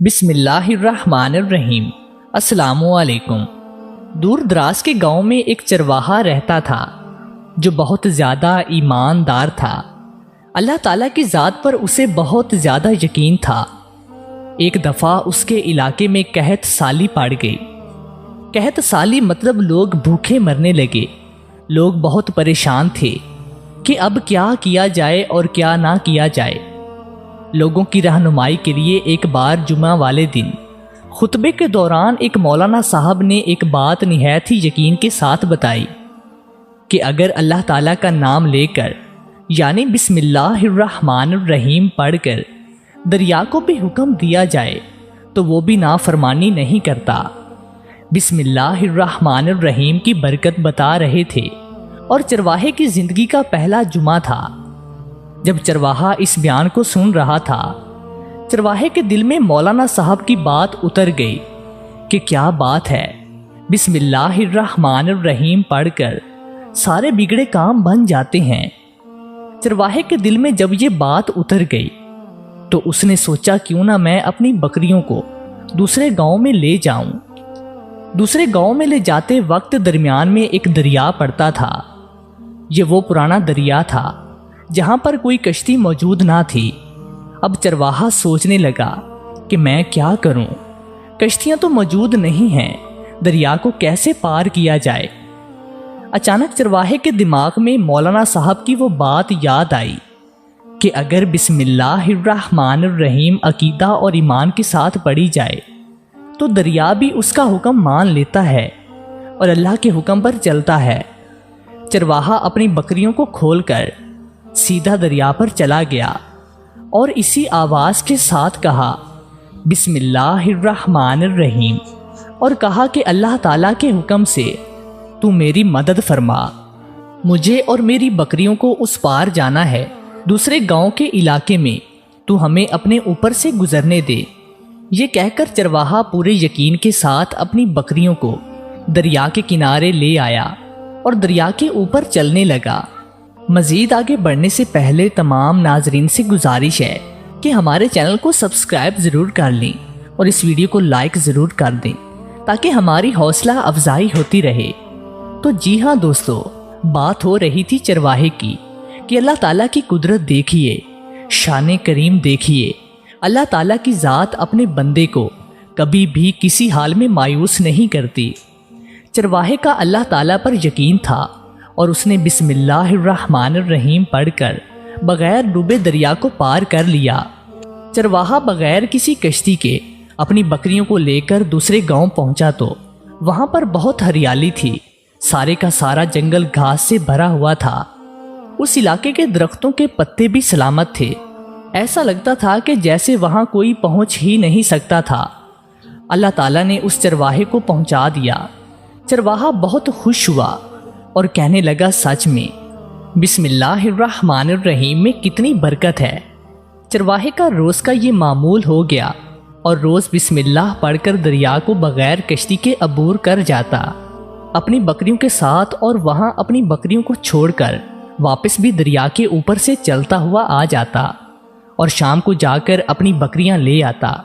بسم اللہ الرحمن الرحیم۔ السلام علیکم۔ دور دراز کے گاؤں میں ایک چرواہا رہتا تھا جو بہت زیادہ ایماندار تھا۔ اللہ تعالیٰ کی ذات پر اسے بہت زیادہ یقین تھا۔ ایک دفعہ اس کے علاقے میں قحط سالی پڑ گئی۔ قحط سالی مطلب لوگ بھوکے مرنے لگے۔ لوگ بہت پریشان تھے کہ اب کیا کیا جائے اور کیا نہ کیا جائے۔ لوگوں کی رہنمائی کے لیے ایک بار جمعہ والے دن خطبے کے دوران ایک مولانا صاحب نے ایک بات نہایت ہی یقین کے ساتھ بتائی کہ اگر اللہ تعالیٰ کا نام لے کر یعنی بسم اللہ الرحمن الرحیم پڑھ کر دریا کو بھی حکم دیا جائے تو وہ بھی نافرمانی نہیں کرتا۔ بسم اللہ الرحمن الرحیم کی برکت بتا رہے تھے اور چرواہے کی زندگی کا پہلا جمعہ تھا۔ جب چرواہا اس بیان کو سن رہا تھا، چرواہے کے دل میں مولانا صاحب کی بات اتر گئی کہ کیا بات ہے، بسم اللہ الرحمن الرحیم پڑھ کر سارے بگڑے کام بن جاتے ہیں۔ چرواہے کے دل میں جب یہ بات اتر گئی تو اس نے سوچا کیوں نہ میں اپنی بکریوں کو دوسرے گاؤں میں لے جاؤں۔ دوسرے گاؤں میں لے جاتے وقت درمیان میں ایک دریا پڑتا تھا۔ یہ وہ پرانا دریا تھا جہاں پر کوئی کشتی موجود نہ تھی۔ اب چرواہا سوچنے لگا کہ میں کیا کروں، کشتیاں تو موجود نہیں ہیں، دریا کو کیسے پار کیا جائے۔ اچانک چرواہے کے دماغ میں مولانا صاحب کی وہ بات یاد آئی کہ اگر بسم اللہ الرحمن الرحیم عقیدہ اور ایمان کے ساتھ پڑھی جائے تو دریا بھی اس کا حکم مان لیتا ہے اور اللہ کے حکم پر چلتا ہے۔ چرواہا اپنی بکریوں کو کھول کر سیدھا دریا پر چلا گیا اور اسی آواز کے ساتھ کہا بسم اللہ الرحمن الرحیم اور کہا کہ اللہ تعالیٰ کے حکم سے تو میری مدد فرما، مجھے اور میری بکریوں کو اس پار جانا ہے، دوسرے گاؤں کے علاقے میں، تو ہمیں اپنے اوپر سے گزرنے دے۔ یہ کہہ کر چرواہا پورے یقین کے ساتھ اپنی بکریوں کو دریا کے کنارے لے آیا اور دریا کے اوپر چلنے لگا۔ مزید آگے بڑھنے سے پہلے تمام ناظرین سے گزارش ہے کہ ہمارے چینل کو سبسکرائب ضرور کر لیں اور اس ویڈیو کو لائک ضرور کر دیں تاکہ ہماری حوصلہ افزائی ہوتی رہے۔ تو جی ہاں دوستو، بات ہو رہی تھی چرواہے کی کہ اللہ تعالیٰ کی قدرت دیکھیے، شان کریم دیکھیے۔ اللہ تعالیٰ کی ذات اپنے بندے کو کبھی بھی کسی حال میں مایوس نہیں کرتی۔ چرواہے کا اللہ تعالیٰ پر یقین تھا اور اس نے بسم اللہ الرحمن الرحیم پڑھ کر بغیر ڈوبے دریا کو پار کر لیا۔ چرواہا بغیر کسی کشتی کے اپنی بکریوں کو لے کر دوسرے گاؤں پہنچا تو وہاں پر بہت ہریالی تھی، سارے کا سارا جنگل گھاس سے بھرا ہوا تھا۔ اس علاقے کے درختوں کے پتے بھی سلامت تھے، ایسا لگتا تھا کہ جیسے وہاں کوئی پہنچ ہی نہیں سکتا تھا۔ اللہ تعالیٰ نے اس چرواہے کو پہنچا دیا۔ چرواہا بہت خوش ہوا اور کہنے لگا سچ میں بسم اللہ الرحمن الرحیم میں کتنی برکت ہے۔ چرواہے کا روز کا یہ معمول ہو گیا اور روز بسم اللہ پڑھ کر دریا کو بغیر کشتی کے عبور کر جاتا، اپنی بکریوں کے ساتھ، اور وہاں اپنی بکریوں کو چھوڑ کر واپس بھی دریا کے اوپر سے چلتا ہوا آ جاتا اور شام کو جا کر اپنی بکریاں لے آتا۔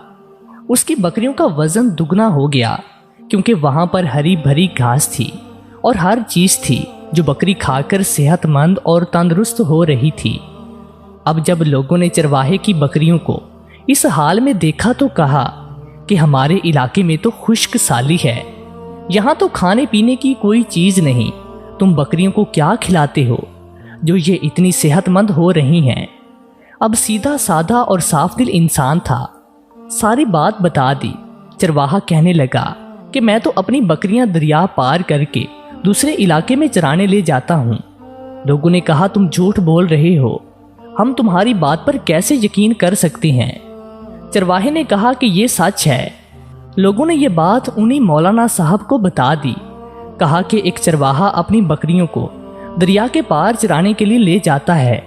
اس کی بکریوں کا وزن دگنا ہو گیا کیونکہ وہاں پر ہری بھری گھاس تھی اور ہر چیز تھی جو بکری کھا کر صحت مند اور تندرست ہو رہی تھی۔ اب جب لوگوں نے چرواہے کی بکریوں کو اس حال میں دیکھا تو کہا کہ ہمارے علاقے میں تو خشک سالی ہے، یہاں تو کھانے پینے کی کوئی چیز نہیں، تم بکریوں کو کیا کھلاتے ہو جو یہ اتنی صحت مند ہو رہی ہیں۔ اب سیدھا سادہ اور صاف دل انسان تھا، ساری بات بتا دی۔ چرواہا کہنے لگا کہ میں تو اپنی بکریاں دریا پار کر کے دوسرے علاقے میں چرانے لے جاتا ہوں۔ لوگوں نے کہا تم جھوٹ بول رہے ہو، ہم تمہاری بات پر کیسے یقین کر سکتے ہیں؟ چرواہے نے کہا کہ یہ سچ ہے۔ لوگوں نے یہ بات انہی مولانا صاحب کو بتا دی، کہا کہ ایک چرواہا اپنی بکریوں کو دریا کے پار چرانے کے لیے لے جاتا ہے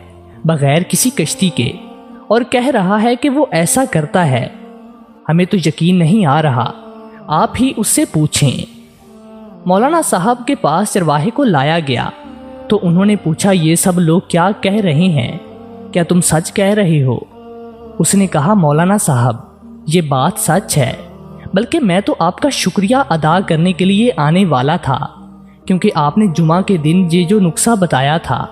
بغیر کسی کشتی کے، اور کہہ رہا ہے کہ وہ ایسا کرتا ہے۔ ہمیں تو یقین نہیں آ رہا، آپ ہی اس سے پوچھیں۔ مولانا صاحب کے پاس چرواہے کو لایا گیا تو انہوں نے پوچھا یہ سب لوگ کیا کہہ رہے ہیں، کیا تم سچ کہہ رہے ہو؟ اس نے کہا مولانا صاحب یہ بات سچ ہے، بلکہ میں تو آپ کا شکریہ ادا کرنے کے لیے آنے والا تھا، کیونکہ آپ نے جمعہ کے دن یہ جو نسخہ بتایا تھا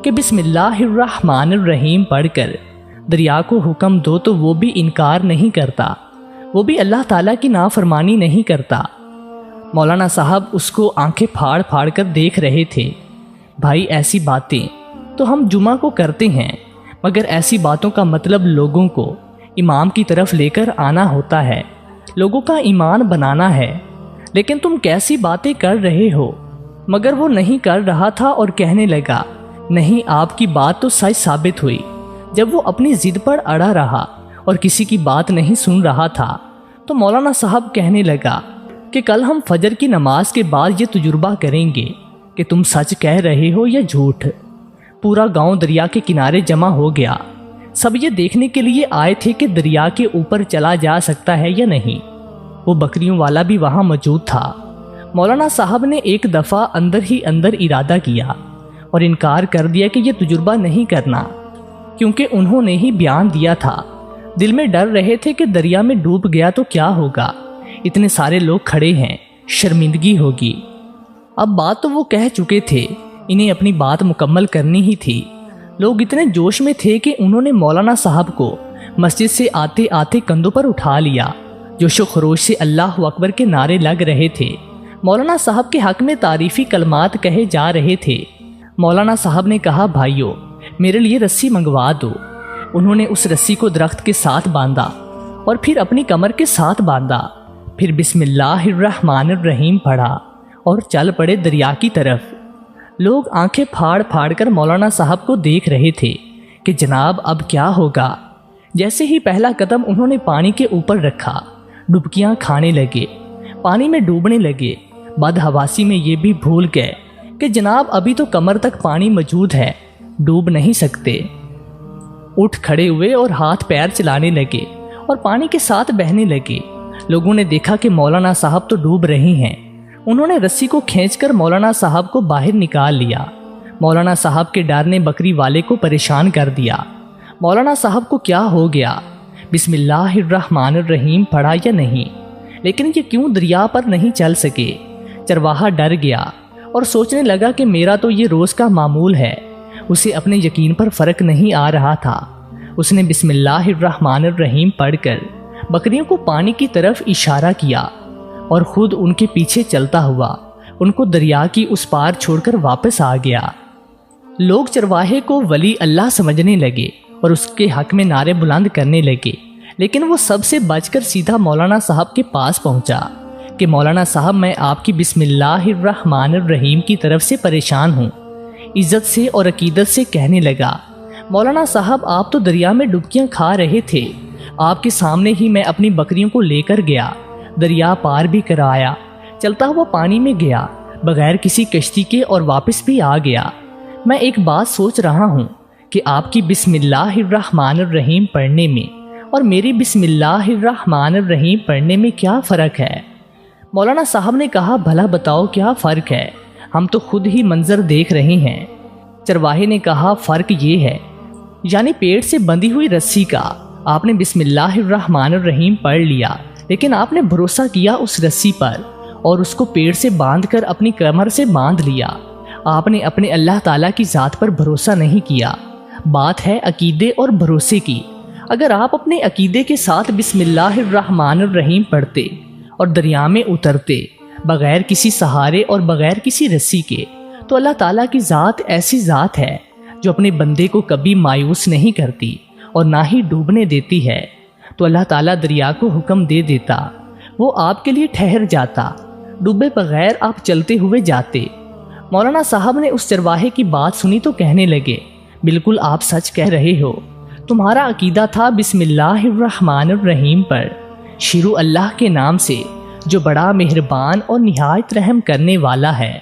کہ بسم اللہ الرحمن الرحیم پڑھ کر دریا کو حکم دو تو وہ بھی انکار نہیں کرتا، وہ بھی اللہ تعالیٰ کی نافرمانی نہیں کرتا۔ مولانا صاحب اس کو آنکھیں پھاڑ پھاڑ کر دیکھ رہے تھے۔ بھائی ایسی باتیں تو ہم جمعہ کو کرتے ہیں، مگر ایسی باتوں کا مطلب لوگوں کو امام کی طرف لے کر آنا ہوتا ہے، لوگوں کا ایمان بنانا ہے، لیکن تم کیسی باتیں کر رہے ہو؟ مگر وہ نہیں کر رہا تھا اور کہنے لگا، نہیں، آپ کی بات تو سچ ثابت ہوئی۔ جب وہ اپنی ضد پر اڑا رہا اور کسی کی بات نہیں سن رہا تھا تو مولانا صاحب کہنے لگا کہ کل ہم فجر کی نماز کے بعد یہ تجربہ کریں گے کہ تم سچ کہہ رہے ہو یا جھوٹ۔ پورا گاؤں دریا کے کنارے جمع ہو گیا۔ سب یہ دیکھنے کے لیے آئے تھے کہ دریا کے اوپر چلا جا سکتا ہے یا نہیں۔ وہ بکریوں والا بھی وہاں موجود تھا۔ مولانا صاحب نے ایک دفعہ اندر ہی اندر ارادہ کیا اور انکار کر دیا کہ یہ تجربہ نہیں کرنا، کیونکہ انہوں نے ہی بیان دیا تھا۔ دل میں ڈر رہے تھے کہ دریا میں ڈوب گیا تو کیا ہوگا، اتنے سارے لوگ کھڑے ہیں، شرمندگی ہوگی۔ اب بات تو وہ کہہ چکے تھے، انہیں اپنی بات مکمل کرنی ہی تھی۔ لوگ اتنے جوش میں تھے کہ انہوں نے مولانا صاحب کو مسجد سے آتے آتے کندھوں پر اٹھا لیا۔ جوش و خروش سے اللہ اکبر کے نعرے لگ رہے تھے۔ مولانا صاحب کے حق میں تعریفی کلمات کہے جا رہے تھے۔ مولانا صاحب نے کہا، بھائیو میرے لیے رسی منگوا دو۔ انہوں نے اس رسی کو درخت کے ساتھ باندھا اور پھر اپنی کمر کے ساتھ باندھا، پھر بسم اللہ الرحمن الرحیم پڑھا اور چل پڑے دریا کی طرف۔ لوگ آنکھیں پھاڑ پھاڑ کر مولانا صاحب کو دیکھ رہے تھے کہ جناب اب کیا ہوگا۔ جیسے ہی پہلا قدم انہوں نے پانی کے اوپر رکھا، ڈبکیاں کھانے لگے، پانی میں ڈوبنے لگے۔ بدحواسی میں یہ بھی بھول گئے کہ جناب ابھی تو کمر تک پانی موجود ہے، ڈوب نہیں سکتے۔ اٹھ کھڑے ہوئے اور ہاتھ پیر چلانے لگے اور پانی کے ساتھ بہنے لگے۔ لوگوں نے دیکھا کہ مولانا صاحب تو ڈوب رہے ہیں۔ انہوں نے رسی کو کھینچ کر مولانا صاحب کو باہر نکال لیا۔ مولانا صاحب کے ڈر نے بکری والے کو پریشان کر دیا۔ مولانا صاحب کو کیا ہو گیا، بسم اللہ الرحمن الرحیم پڑھا یا نہیں، لیکن یہ کیوں دریا پر نہیں چل سکے؟ چرواہا ڈر گیا اور سوچنے لگا کہ میرا تو یہ روز کا معمول ہے۔ اسے اپنے یقین پر فرق نہیں آ رہا تھا۔ اس نے بسم اللہ الرحمن الرحیم پڑھ کر بکریوں کو پانی کی طرف اشارہ کیا اور خود ان کے پیچھے چلتا ہوا ان کو دریا کی اس پار چھوڑ کر واپس آ گیا۔ لوگ چرواہے کو ولی اللہ سمجھنے لگے اور اس کے حق میں نعرے بلند کرنے لگے، لیکن وہ سب سے بچ کر سیدھا مولانا صاحب کے پاس پہنچا کہ مولانا صاحب میں آپ کی بسم اللہ الرحمن الرحیم کی طرف سے پریشان ہوں۔ عزت سے اور عقیدت سے کہنے لگا، مولانا صاحب آپ تو دریا میں ڈبکیاں کھا رہے تھے، آپ کے سامنے ہی میں اپنی بکریوں کو لے کر گیا، دریا پار بھی کرایا، چلتا ہوا پانی میں گیا بغیر کسی کشتی کے اور واپس بھی آ گیا۔ میں ایک بات سوچ رہا ہوں کہ آپ کی بسم اللہ الرحمن الرحیم پڑھنے میں اور میری بسم اللہ الرحمن الرحیم پڑھنے میں کیا فرق ہے؟ مولانا صاحب نے کہا، بھلا بتاؤ کیا فرق ہے، ہم تو خود ہی منظر دیکھ رہے ہیں۔ چرواہے نے کہا، فرق یہ ہے، یعنی پیڑ سے بندھی ہوئی رسی کا آپ نے بسم اللہ الرحمن الرحیم پڑھ لیا، لیکن آپ نے بھروسہ کیا اس رسی پر اور اس کو پیڑ سے باندھ کر اپنی کمر سے باندھ لیا۔ آپ نے اپنے اللہ تعالیٰ کی ذات پر بھروسہ نہیں کیا۔ بات ہے عقیدے اور بھروسے کی۔ اگر آپ اپنے عقیدے کے ساتھ بسم اللہ الرحمن الرحیم پڑھتے اور دریا میں اترتے بغیر کسی سہارے اور بغیر کسی رسی کے، تو اللہ تعالیٰ کی ذات ایسی ذات ہے جو اپنے بندے کو کبھی مایوس نہیں کرتی اور نہ ہی ڈوبنے دیتی ہے۔ تو اللہ تعالیٰ دریا کو حکم دے دیتا، وہ آپ کے لیے ٹھہر جاتا، ڈوبے بغیر آپ چلتے ہوئے جاتے۔ مولانا صاحب نے اس چرواہے کی بات سنی تو کہنے لگے، بالکل آپ سچ کہہ رہے ہو، تمہارا عقیدہ تھا بسم اللہ الرحمن الرحیم پر، شروع اللہ کے نام سے جو بڑا مہربان اور نہایت رحم کرنے والا ہے۔